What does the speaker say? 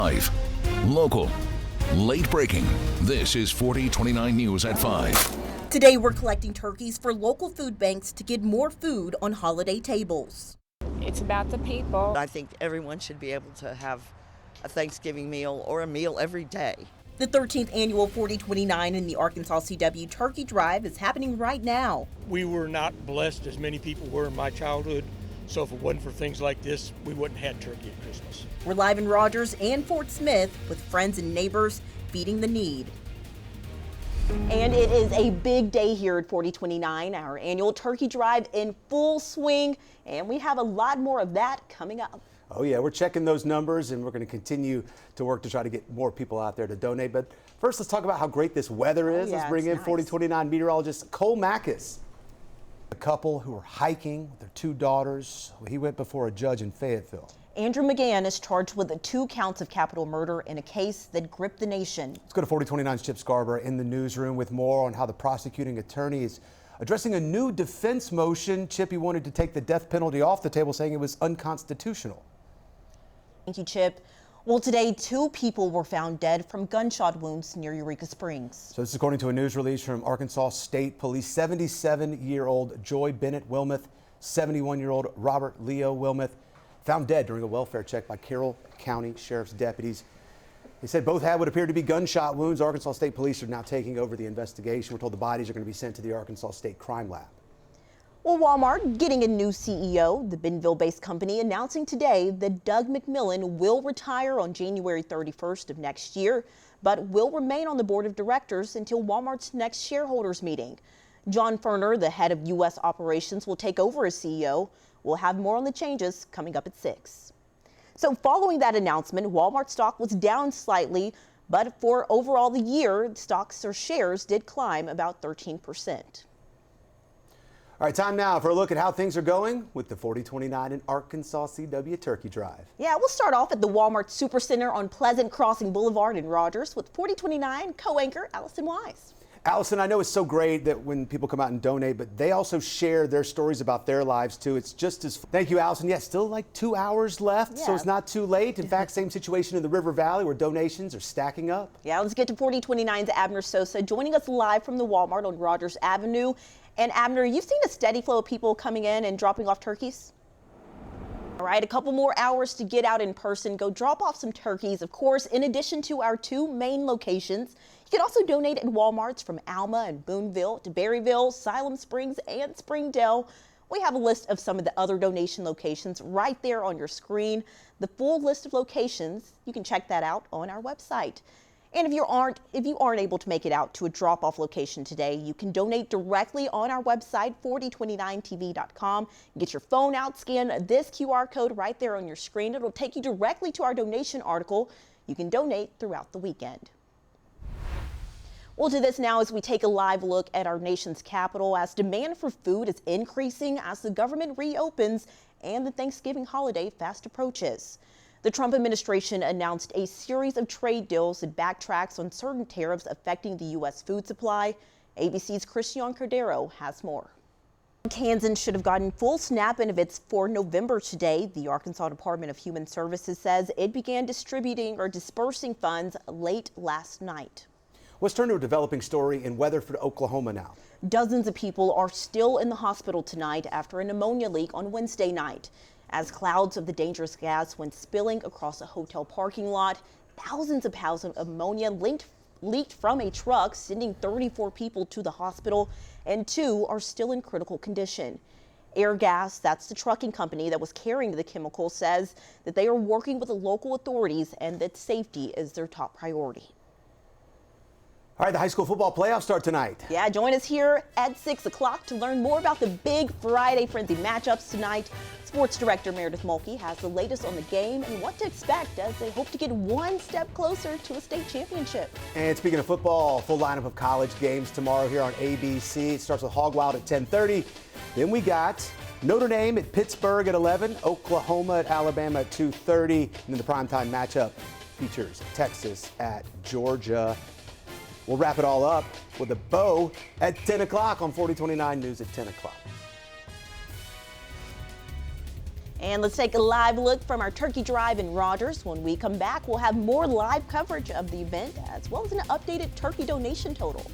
Live, local, late breaking. This is 4029 News at 5. Today we're collecting turkeys for local food banks to get more food on holiday tables. It's about the people. I think everyone should be able to have a Thanksgiving meal or a meal every day. The 13th annual 4029 in the Arkansas CW Turkey Drive is happening right now. We were not blessed as many people were in my childhood, so if it wasn't for things like this, we wouldn't have had turkey at Christmas. We're live in Rogers and Fort Smith with friends and neighbors feeding the need. And it is a big day here at 4029, our annual turkey drive in full swing, and we have a lot more of that coming up. Oh yeah, we're checking those numbers and we're going to continue to work to try to get more people out there to donate. But first, let's talk about how great this weather is. Yeah, let's bring in nice. 4029 meteorologist Cole Mackus. A couple who were hiking with their two daughters. He went before a judge in Fayetteville. Andrew McGann is charged with 2 counts of capital murder in a case that gripped the nation. Let's go to 4029's Chip Scarborough in the newsroom with more on how the prosecuting attorney is addressing a new defense motion. Chip, he wanted to take the death penalty off the table, saying it was unconstitutional. Thank you, Chip. Well, today 2 people were found dead from gunshot wounds near Eureka Springs. So this is according to a news release from Arkansas State Police. 77-year-old Joy Bennett Wilmoth, 71-year-old Robert Leo Wilmoth, found dead during a welfare check by Carroll County Sheriff's deputies. They said both had what appeared to be gunshot wounds. Arkansas State Police are now taking over the investigation. We're told the bodies are going to be sent to the Arkansas State Crime Lab. Well, Walmart getting a new CEO. The Bentonville-based company announcing today that Doug McMillon will retire on January 31st of next year, but will remain on the board of directors until Walmart's next shareholders meeting. John Furner, the head of U.S. operations, will take over as CEO. We'll have more on the changes coming up at 6. So following that announcement, Walmart stock was down slightly, but for overall the year, stocks or shares did climb about 13%. All right, time now for a look at how things are going with the 4029 and Arkansas CW Turkey Drive. Yeah, we'll start off at the Walmart Supercenter on Pleasant Crossing Boulevard in Rogers with 4029 co-anchor Allison Wise. Allison, I know it's so great that when people come out and donate, but they also share their stories about their lives too. It's just as thank you, Allison. Yeah, still like 2 hours left, so it's not too late. In fact, same situation in the River Valley where donations are stacking up. Yeah, let's get to 4029's Abner Sosa joining us live from the Walmart on Rogers Avenue. And Abner, you've seen a steady flow of people coming in and dropping off turkeys? All right, a couple more hours to get out in person. Go drop off some turkeys. Of course, in addition to our 2 main locations, you can also donate at Walmarts from Alma and Boonville to Berryville, Siloam Springs, and Springdale. We have a list of some of the other donation locations right there on your screen. The full list of locations, you can check that out on our website. And if you aren't able to make it out to a drop-off location today, you can donate directly on our website, 4029tv.com. Get your phone out, scan this QR code right there on your screen. It'll take you directly to our donation article. You can donate throughout the weekend. Well, to this now as we take a live look at our nation's capital as demand for food is increasing as the government reopens and the Thanksgiving holiday fast approaches. The Trump administration announced a series of trade deals that backtracks on certain tariffs affecting the U.S. food supply. ABC's Christian Cordero has more. Kansans should have gotten full SNAP benefits for November today. The Arkansas Department of Human Services says it began distributing or dispersing funds late last night. Let's turn to a developing story in Weatherford, Oklahoma now. Dozens of people are still in the hospital tonight after a pneumonia leak on Wednesday night. As clouds of the dangerous gas went spilling across a hotel parking lot, thousands of pounds of ammonia leaked from a truck, sending 34 people to the hospital, and 2 are still in critical condition. Airgas, that's the trucking company that was carrying the chemical, says that they are working with the local authorities and that safety is their top priority. All right, the high school football playoffs start tonight. Yeah, join us here at 6 o'clock to learn more about the big Friday Frenzy matchups tonight. Sports director Meredith Mulkey has the latest on the game and what to expect as they hope to get one step closer to a state championship. And speaking of football, full lineup of college games tomorrow here on ABC. It starts with Hog Wild at 10:30. Then we got Notre Dame at Pittsburgh at 11, Oklahoma at Alabama at 2:30, and then the primetime matchup features Texas at Georgia. We'll wrap it all up with a bow at 10 o'clock on 4029 News at 10 o'clock. And let's take a live look from our turkey drive in Rogers. When we come back, we'll have more live coverage of the event as well as an updated turkey donation total.